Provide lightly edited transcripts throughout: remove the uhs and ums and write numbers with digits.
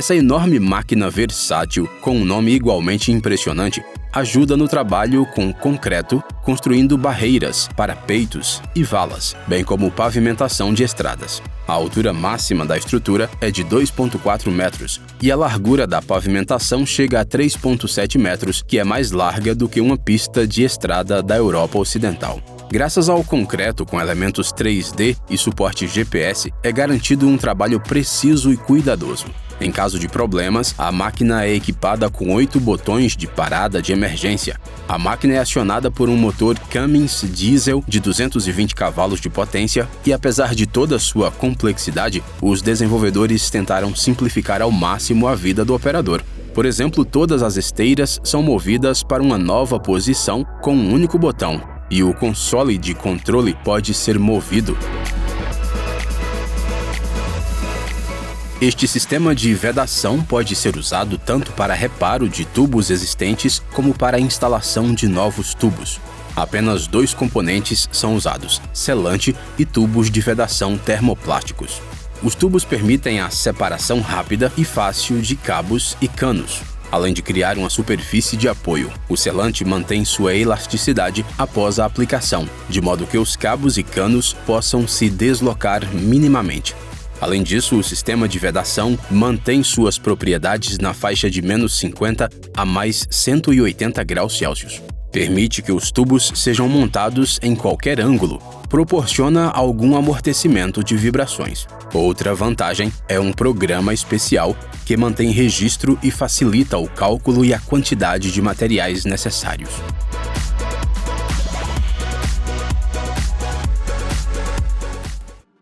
Essa enorme máquina versátil, com um nome igualmente impressionante, ajuda no trabalho com concreto, construindo barreiras, parapeitos e valas, bem como pavimentação de estradas. A altura máxima da estrutura é de 2,4 metros e a largura da pavimentação chega a 3,7 metros, que é mais larga do que uma pista de estrada da Europa Ocidental. Graças ao concreto com elementos 3D e suporte GPS, é garantido um trabalho preciso e cuidadoso. Em caso de problemas, a máquina é equipada com 8 botões de parada de emergência. A máquina é acionada por um motor Cummins diesel de 220 cavalos de potência e, apesar de toda sua complexidade, os desenvolvedores tentaram simplificar ao máximo a vida do operador. Por exemplo, todas as esteiras são movidas para uma nova posição com um único botão, e o console de controle pode ser movido. Este sistema de vedação pode ser usado tanto para reparo de tubos existentes como para a instalação de novos tubos. Apenas 2 componentes são usados: selante e tubos de vedação termoplásticos. Os tubos permitem a separação rápida e fácil de cabos e canos, além de criar uma superfície de apoio. O selante mantém sua elasticidade após a aplicação, de modo que os cabos e canos possam se deslocar minimamente. Além disso, o sistema de vedação mantém suas propriedades na faixa de menos 50 a mais 180 graus Celsius. Permite que os tubos sejam montados em qualquer ângulo, proporciona algum amortecimento de vibrações. Outra vantagem é um programa especial que mantém registro e facilita o cálculo e a quantidade de materiais necessários.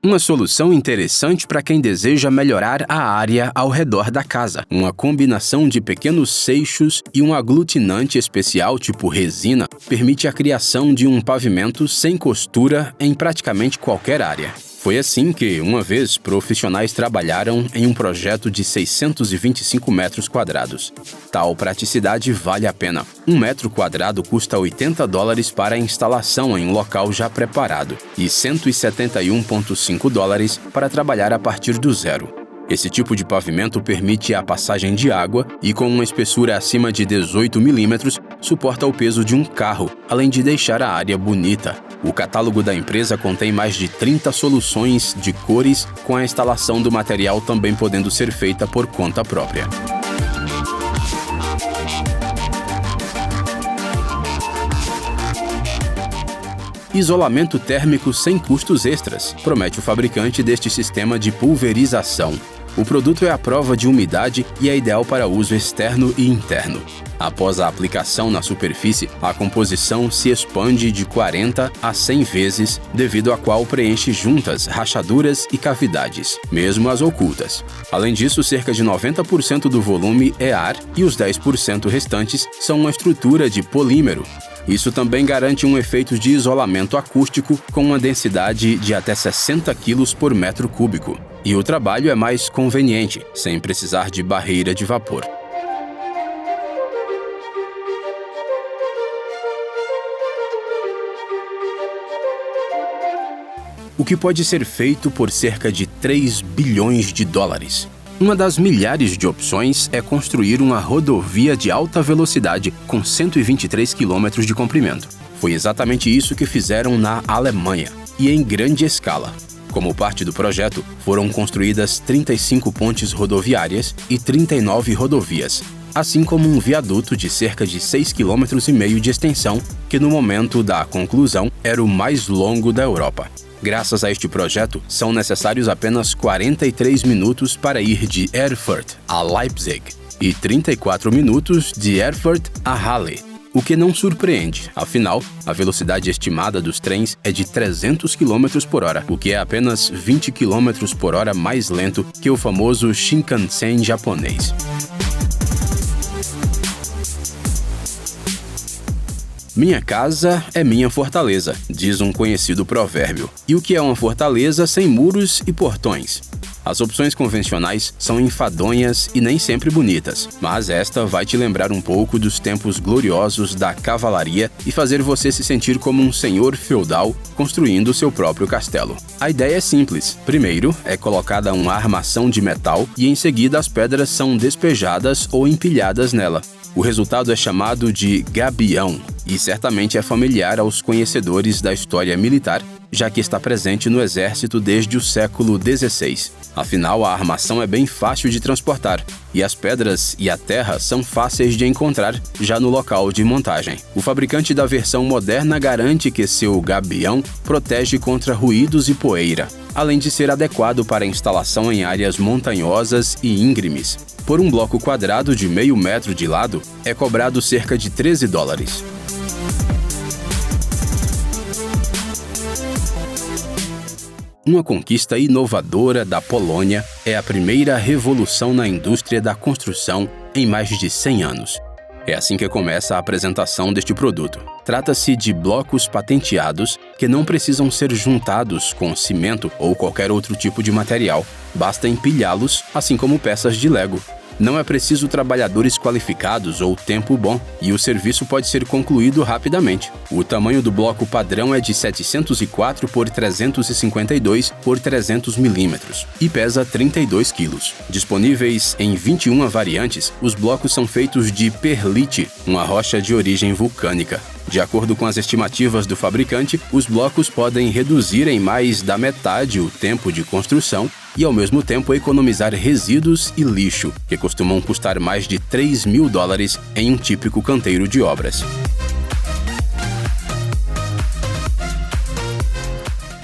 Uma solução interessante para quem deseja melhorar a área ao redor da casa. Uma combinação de pequenos seixos e um aglutinante especial tipo resina permite a criação de um pavimento sem costura em praticamente qualquer área. Foi assim que, uma vez, profissionais trabalharam em um projeto de 625 metros quadrados. Tal praticidade vale a pena. 1 metro quadrado custa $80 para a instalação em um local já preparado e $171,5 para trabalhar a partir do zero. Esse tipo de pavimento permite a passagem de água e, com uma espessura acima de 18 milímetros, suporta o peso de um carro, além de deixar a área bonita. O catálogo da empresa contém mais de 30 soluções de cores, com a instalação do material também podendo ser feita por conta própria. Isolamento térmico sem custos extras, promete o fabricante deste sistema de pulverização. O produto é à prova de umidade e é ideal para uso externo e interno. Após a aplicação na superfície, a composição se expande de 40 a 100 vezes, devido à qual preenche juntas, rachaduras e cavidades, mesmo as ocultas. Além disso, cerca de 90% do volume é ar e os 10% restantes são uma estrutura de polímero. Isso também garante um efeito de isolamento acústico com uma densidade de até 60 kg por metro cúbico. E o trabalho é mais conveniente, sem precisar de barreira de vapor. O que pode ser feito por cerca de $3 bilhões. Uma das milhares de opções é construir uma rodovia de alta velocidade com 123 km de comprimento. Foi exatamente isso que fizeram na Alemanha, e em grande escala. Como parte do projeto, foram construídas 35 pontes rodoviárias e 39 rodovias, assim como um viaduto de cerca de 6,5 km de extensão, que no momento da conclusão era o mais longo da Europa. Graças a este projeto, são necessários apenas 43 minutos para ir de Erfurt a Leipzig e 34 minutos de Erfurt a Halle. O que não surpreende, afinal, a velocidade estimada dos trens é de 300 km por hora, o que é apenas 20 km por hora mais lento que o famoso Shinkansen japonês. Minha casa é minha fortaleza, diz um conhecido provérbio. E o que é uma fortaleza sem muros e portões? As opções convencionais são enfadonhas e nem sempre bonitas, mas esta vai te lembrar um pouco dos tempos gloriosos da cavalaria e fazer você se sentir como um senhor feudal construindo seu próprio castelo. A ideia é simples. Primeiro, é colocada uma armação de metal e em seguida as pedras são despejadas ou empilhadas nela. O resultado é chamado de gabião e certamente é familiar aos conhecedores da história militar, já que está presente no exército desde o século XVI. Afinal, a armação é bem fácil de transportar e as pedras e a terra são fáceis de encontrar já no local de montagem. O fabricante da versão moderna garante que seu gabião protege contra ruídos e poeira, além de ser adequado para instalação em áreas montanhosas e íngremes. Por um bloco quadrado de meio metro de lado, é cobrado cerca de $13. Uma conquista inovadora da Polônia é a primeira revolução na indústria da construção em mais de 100 anos. É assim que começa a apresentação deste produto. Trata-se de blocos patenteados que não precisam ser juntados com cimento ou qualquer outro tipo de material. Basta empilhá-los, assim como peças de Lego. Não é preciso trabalhadores qualificados ou tempo bom, e o serviço pode ser concluído rapidamente. O tamanho do bloco padrão é de 704 por 352 por 300 milímetros e pesa 32 quilos. Disponíveis em 21 variantes, os blocos são feitos de perlite, uma rocha de origem vulcânica. De acordo com as estimativas do fabricante, os blocos podem reduzir em mais da metade o tempo de construção e, ao mesmo tempo, economizar resíduos e lixo, que costumam custar mais de $3.000 em um típico canteiro de obras.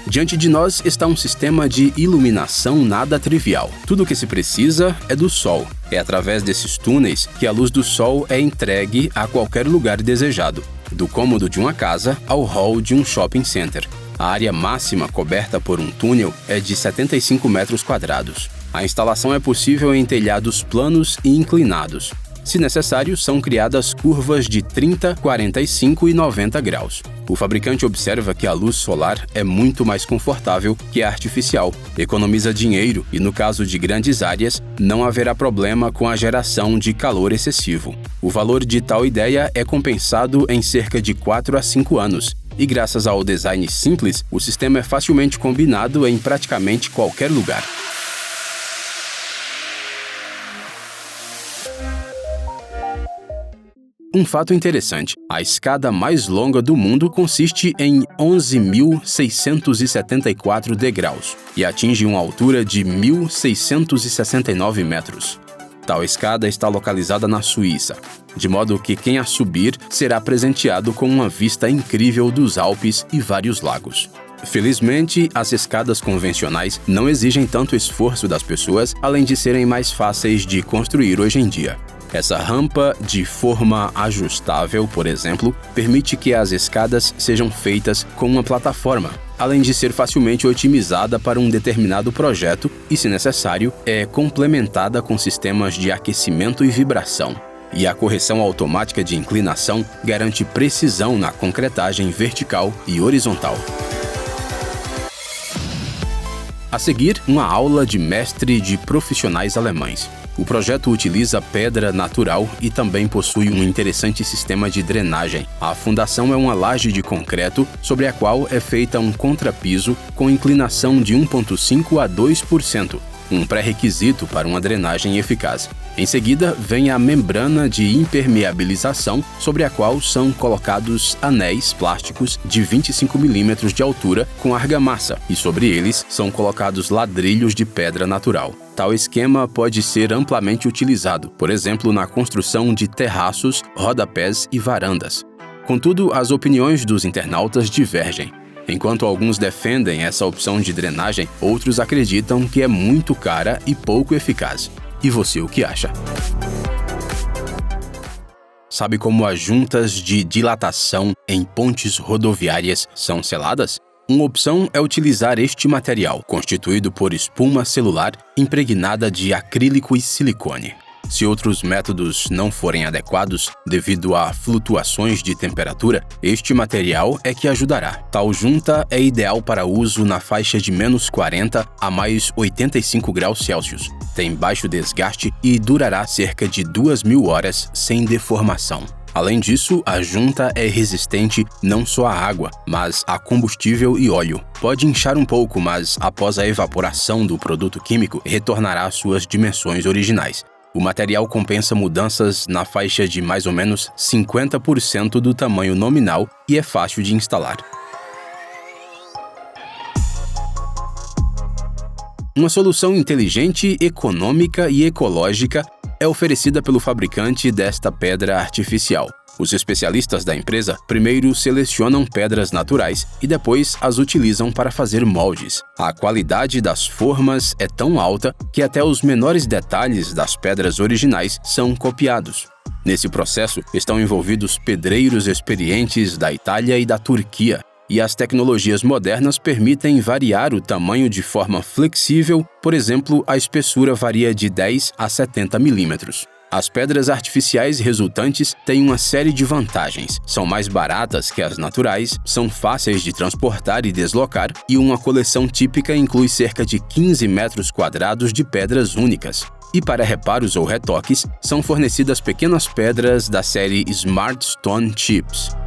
Diante de nós está um sistema de iluminação nada trivial. Tudo o que se precisa é do sol. É através desses túneis que a luz do sol é entregue a qualquer lugar desejado, do cômodo de uma casa ao hall de um shopping center. A área máxima coberta por um túnel é de 75 metros quadrados. A instalação é possível em telhados planos e inclinados. Se necessário, são criadas curvas de 30, 45 e 90 graus. O fabricante observa que a luz solar é muito mais confortável que a artificial, economiza dinheiro e, no caso de grandes áreas, não haverá problema com a geração de calor excessivo. O valor de tal ideia é compensado em cerca de 4 a 5 anos. E graças ao design simples, o sistema é facilmente combinado em praticamente qualquer lugar. Um fato interessante: a escada mais longa do mundo consiste em 11.674 degraus e atinge uma altura de 1.669 metros. Tal escada está localizada na Suíça, de modo que quem a subir será presenteado com uma vista incrível dos Alpes e vários lagos. Felizmente, as escadas convencionais não exigem tanto esforço das pessoas, além de serem mais fáceis de construir hoje em dia. Essa rampa de forma ajustável, por exemplo, permite que as escadas sejam feitas com uma plataforma, além de ser facilmente otimizada para um determinado projeto e, se necessário, é complementada com sistemas de aquecimento e vibração. E a correção automática de inclinação garante precisão na concretagem vertical e horizontal. A seguir, uma aula de mestre de profissionais alemães. O projeto utiliza pedra natural e também possui um interessante sistema de drenagem. A fundação é uma laje de concreto sobre a qual é feita um contrapiso com inclinação de 1,5 a 2%, um pré-requisito para uma drenagem eficaz. Em seguida, vem a membrana de impermeabilização, sobre a qual são colocados anéis plásticos de 25 milímetros de altura com argamassa, e sobre eles são colocados ladrilhos de pedra natural. Tal esquema pode ser amplamente utilizado, por exemplo, na construção de terraços, rodapés e varandas. Contudo, as opiniões dos internautas divergem. Enquanto alguns defendem essa opção de drenagem, outros acreditam que é muito cara e pouco eficaz. E você, o que acha? Sabe como as juntas de dilatação em pontes rodoviárias são seladas? Uma opção é utilizar este material, constituído por espuma celular impregnada de acrílico e silicone. Se outros métodos não forem adequados devido a flutuações de temperatura, este material é que ajudará. Tal junta é ideal para uso na faixa de -40 a mais 85 graus Celsius. Tem baixo desgaste e durará cerca de 2.000 horas sem deformação. Além disso, a junta é resistente não só à água, mas a combustível e óleo. Pode inchar um pouco, mas após a evaporação do produto químico, retornará às suas dimensões originais. O material compensa mudanças na faixa de mais ou menos 50% do tamanho nominal e é fácil de instalar. Uma solução inteligente, econômica e ecológica é oferecida pelo fabricante desta pedra artificial. Os especialistas da empresa primeiro selecionam pedras naturais e depois as utilizam para fazer moldes. A qualidade das formas é tão alta que até os menores detalhes das pedras originais são copiados. Nesse processo estão envolvidos pedreiros experientes da Itália e da Turquia, e as tecnologias modernas permitem variar o tamanho de forma flexível, por exemplo, a espessura varia de 10 a 70 milímetros. As pedras artificiais resultantes têm uma série de vantagens. São mais baratas que as naturais, são fáceis de transportar e deslocar, e uma coleção típica inclui cerca de 15 metros quadrados de pedras únicas. E para reparos ou retoques, são fornecidas pequenas pedras da série Smart Stone Chips.